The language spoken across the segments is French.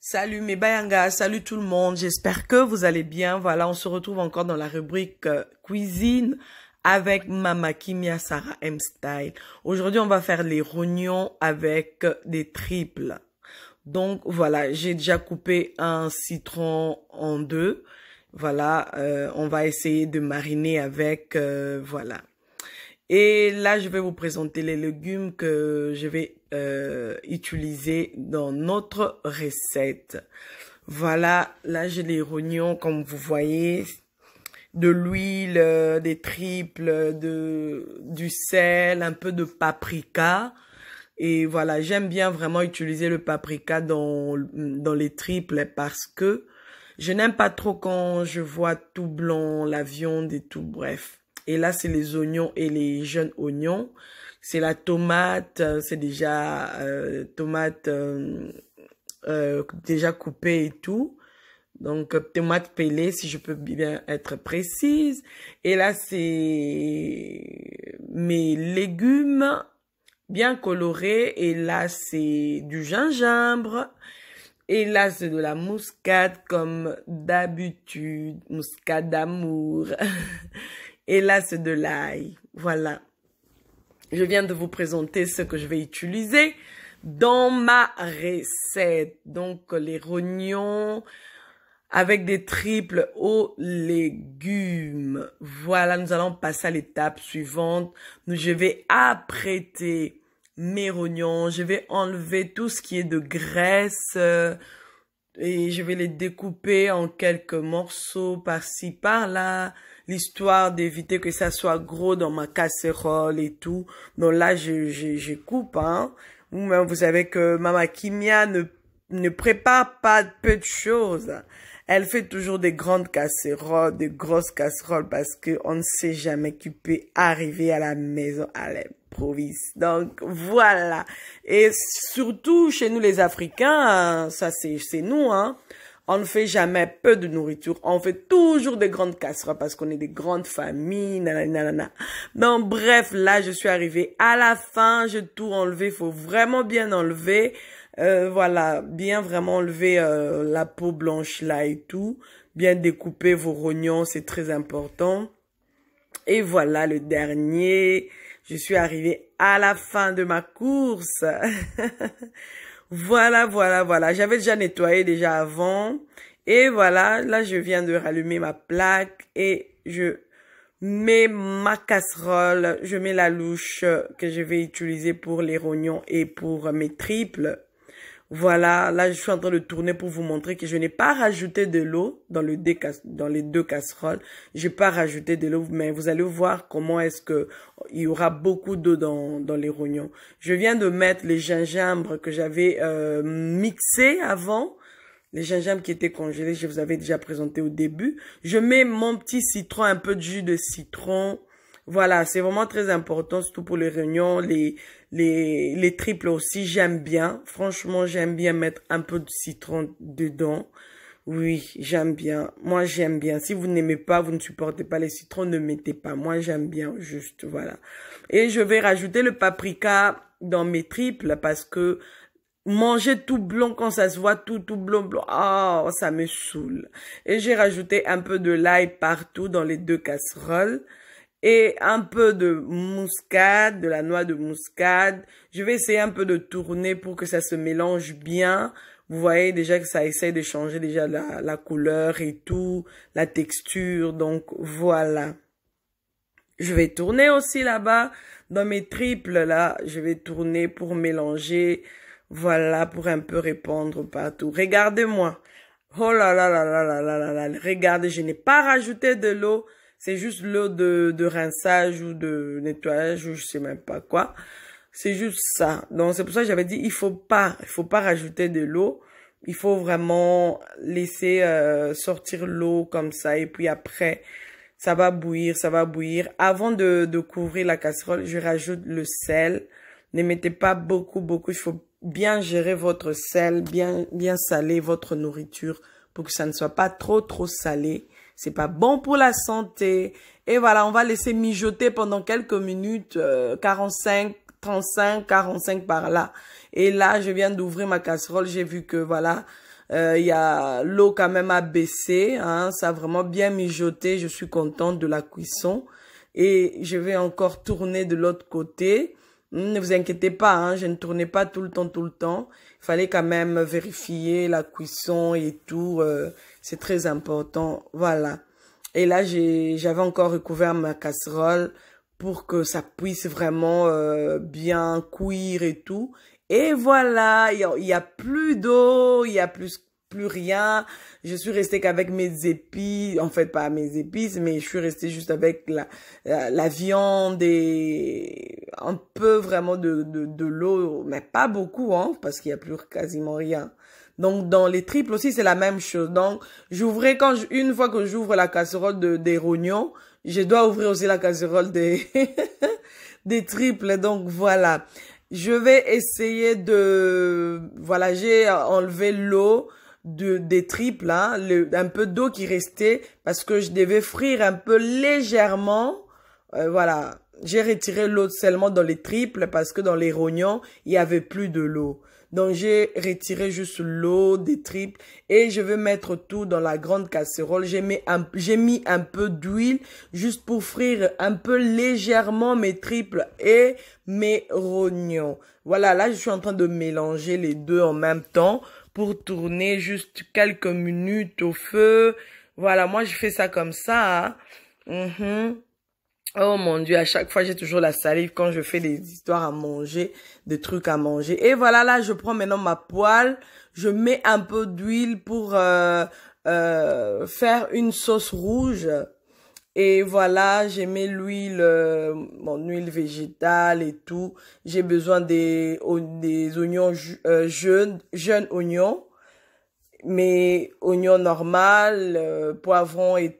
Salut mes bayangas, salut tout le monde, j'espère que vous allez bien. Voilà, on se retrouve encore dans la rubrique cuisine avec Mama Kimia Sarah M Style. Aujourd'hui, on va faire les rognons avec des triples. Donc voilà, j'ai déjà coupé un citron en deux. Voilà, on va essayer de mariner avec, voilà. Et là, je vais vous présenter les légumes que je vais utiliser dans notre recette. Voilà, là j'ai les rognons comme vous voyez, de l'huile, des triples, du sel, un peu de paprika. Et voilà, j'aime bien vraiment utiliser le paprika dans les triples parce que je n'aime pas trop quand je vois tout blanc, la viande et tout, bref. Et là, c'est les oignons et les jeunes oignons. C'est la tomate, c'est déjà tomate déjà coupée et tout. Donc, tomate pelée, si je peux bien être précise. Et là, c'est mes légumes bien colorés. Et là, c'est du gingembre. Et là, c'est de la muscade comme d'habitude. Muscade d'amour. Et là, c'est de l'ail. Voilà. Je viens de vous présenter ce que je vais utiliser dans ma recette. Donc, les rognons avec des triples aux légumes. Voilà, nous allons passer à l'étape suivante. Je vais apprêter mes rognons. Je vais enlever tout ce qui est de graisse et je vais les découper en quelques morceaux par-ci, par-là. L'histoire d'éviter que ça soit gros dans ma casserole et tout. Donc là, je coupe, hein. Vous savez que Mama Kimia ne prépare pas peu de choses. Elle fait toujours des grandes casseroles, des grosses casseroles parce que on ne sait jamais qui peut arriver à la maison à l'improviste. Donc voilà. Et surtout chez nous les Africains, ça c'est nous, hein. On ne fait jamais peu de nourriture. On fait toujours des grandes casseroles parce qu'on est des grandes familles. Nanana. Donc, bref, là, je suis arrivée à la fin. J'ai tout enlevé. Il faut vraiment bien enlever. Voilà, bien vraiment enlever la peau blanche là et tout. Bien découper vos rognons, c'est très important. Et voilà le dernier. Je suis arrivée à la fin de ma course. Voilà. J'avais déjà nettoyé déjà avant. Et voilà, là, je viens de rallumer ma plaque et je mets ma casserole. Je mets la louche que je vais utiliser pour les rognons et pour mes triples. Voilà, là, je suis en train de tourner pour vous montrer que je n'ai pas rajouté de l'eau dans les deux casseroles. J'ai pas rajouté de l'eau, mais vous allez voir comment est-ce que il y aura beaucoup d'eau dans les rognons. Je viens de mettre les gingembre que j'avais mixé avant. Les gingembre qui étaient congelés, je vous avais déjà présenté au début. Je mets mon petit citron, un peu de jus de citron. Voilà, c'est vraiment très important, surtout pour les rognons, les triples aussi, j'aime bien. Franchement, j'aime bien mettre un peu de citron dedans. Oui, j'aime bien. Moi, j'aime bien. Si vous n'aimez pas, vous ne supportez pas les citrons, ne mettez pas. Moi, j'aime bien, juste, voilà. Et je vais rajouter le paprika dans mes triples parce que manger tout blanc quand ça se voit tout blanc, oh, ça me saoule. Et j'ai rajouté un peu de l'ail partout dans les deux casseroles. Et un peu de muscade, de la noix de muscade. Je vais essayer un peu de tourner pour que ça se mélange bien. Vous voyez déjà que ça essaie de changer déjà la couleur et tout, la texture. Donc voilà. Je vais tourner aussi là-bas. Dans mes triples là, je vais tourner pour mélanger. Voilà, pour un peu répandre partout. Regardez-moi. Oh là là là là là là là là. Regardez, je n'ai pas rajouté de l'eau. C'est juste l'eau de rinçage ou de nettoyage ou je sais même pas quoi. C'est juste ça. Donc, c'est pour ça que j'avais dit, il faut pas rajouter de l'eau. Il faut vraiment laisser sortir l'eau comme ça. Et puis après, ça va bouillir. Avant de couvrir la casserole, je rajoute le sel. Ne mettez pas beaucoup. Il faut bien gérer votre sel, bien saler votre nourriture pour que ça ne soit pas trop salé. C'est pas bon pour la santé. Et voilà, on va laisser mijoter pendant quelques minutes, 45-30 35, 45 par là. Et là, je viens d'ouvrir ma casserole. J'ai vu que voilà, il y a l'eau quand même a baissé. Hein, ça a vraiment bien mijoté. Je suis contente de la cuisson. Et je vais encore tourner de l'autre côté. Ne vous inquiétez pas, hein, je ne tournais pas tout le temps. Il fallait quand même vérifier la cuisson et tout. C'est très important. Voilà. Et là, j'avais encore recouvert ma casserole pour que ça puisse vraiment bien cuire et tout. Et voilà, il y a plus d'eau, il y a plus rien. Je suis restée qu'avec mes épices, en fait pas mes épices, mais je suis restée juste avec la viande et un peu vraiment de l'eau, mais pas beaucoup, hein, parce qu'il y a plus quasiment rien. Donc, dans les triples aussi, c'est la même chose. Donc, j'ouvrais une fois que j'ouvre la casserole des rognons, je dois ouvrir aussi la casserole des, des triples. Donc, voilà. Je vais essayer voilà, j'ai enlevé l'eau des triples, hein, un peu d'eau qui restait parce que je devais frire un peu légèrement. Voilà. J'ai retiré l'eau seulement dans les triples parce que dans les rognons, il y avait plus de l'eau. Donc, j'ai retiré juste l'eau des triples et je vais mettre tout dans la grande casserole. J'ai mis un peu d'huile juste pour frire un peu légèrement mes triples et mes rognons. Voilà, là, je suis en train de mélanger les deux en même temps pour tourner juste quelques minutes au feu. Voilà, moi, je fais ça comme ça. Hein. Oh mon Dieu, à chaque fois, j'ai toujours la salive quand je fais des histoires à manger, des trucs à manger. Et voilà, là, je prends maintenant ma poêle, je mets un peu d'huile pour faire une sauce rouge. Et voilà, j'ai mis l'huile, mon huile végétale et tout. J'ai besoin des oignons jeunes oignons. Mes oignons normaux, poivrons et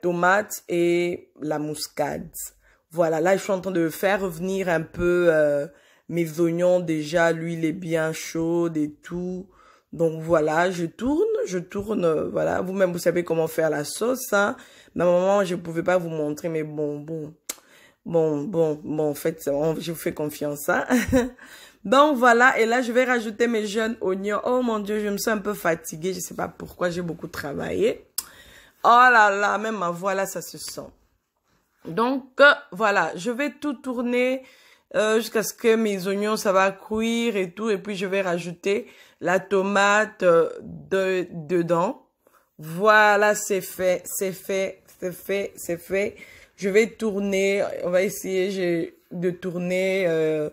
tomates et la muscade. Voilà, là, je suis en train de faire revenir un peu mes oignons. Déjà, l'huile est bien chaude et tout. Donc, voilà, je tourne. Voilà, vous-même, vous savez comment faire la sauce. Hein. Normalement, je ne pouvais pas vous montrer, mais bon, en fait, je vous fais confiance. Hein. Donc voilà, et là je vais rajouter mes jeunes oignons. Oh mon Dieu, je me sens un peu fatiguée, je sais pas pourquoi, j'ai beaucoup travaillé. Oh là là, même ma voix là, ça se sent. Donc voilà, je vais tout tourner jusqu'à ce que mes oignons, ça va cuire et tout. Et puis je vais rajouter la tomate dedans. Voilà, c'est fait. Je vais tourner, on va essayer de tourner...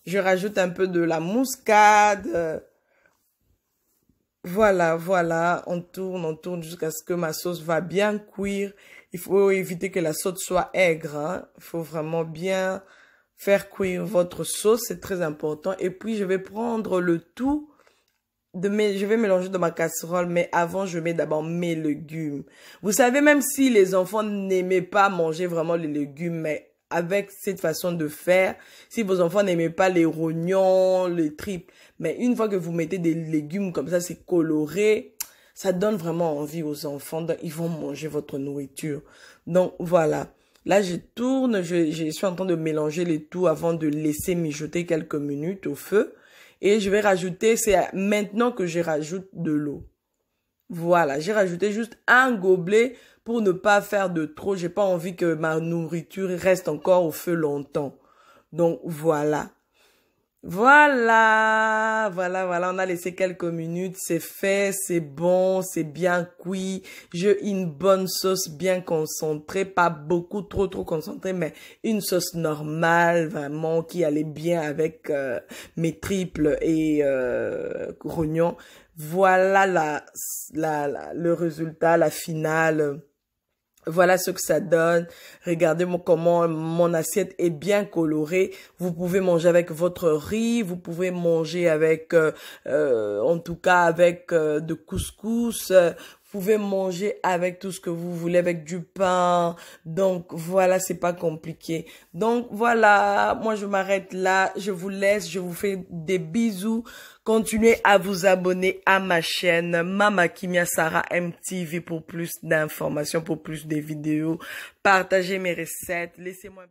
je rajoute un peu de la muscade. Voilà. On tourne jusqu'à ce que ma sauce va bien cuire. Il faut éviter que la sauce soit aigre. Hein. Il faut vraiment bien faire cuire votre sauce. C'est très important. Et puis, je vais prendre le tout. Je vais mélanger dans ma casserole. Mais avant, je mets d'abord mes légumes. Vous savez, même si les enfants n'aimaient pas manger vraiment les légumes, mais... avec cette façon de faire, si vos enfants n'aimaient pas les rognons, les tripes, mais une fois que vous mettez des légumes comme ça, c'est coloré, ça donne vraiment envie aux enfants, donc ils vont manger votre nourriture. Donc voilà, là je tourne, je suis en train de mélanger les tout avant de laisser mijoter quelques minutes au feu. Et je vais rajouter, c'est maintenant que je rajoute de l'eau. Voilà, j'ai rajouté juste un gobelet pour ne pas faire de trop. J'ai pas envie que ma nourriture reste encore au feu longtemps. Donc, voilà. Voilà. On a laissé quelques minutes. C'est fait, c'est bon, c'est bien cuit. J'ai une bonne sauce bien concentrée. Pas beaucoup, trop concentrée, mais une sauce normale, vraiment, qui allait bien avec mes triples et rognons. Voilà le résultat, la finale. Voilà ce que ça donne. Regardez comment mon assiette est bien colorée. Vous pouvez manger avec votre riz. Vous pouvez manger avec, en tout cas, avec de couscous. Vous pouvez manger avec tout ce que vous voulez, avec du pain. Donc, voilà, c'est pas compliqué. Donc, voilà, moi, je m'arrête là. Je vous laisse. Je vous fais des bisous. Continuez à vous abonner à ma chaîne Mama Kimia Sarah MTV pour plus d'informations, pour plus de vidéos. Partagez mes recettes. Laissez-moi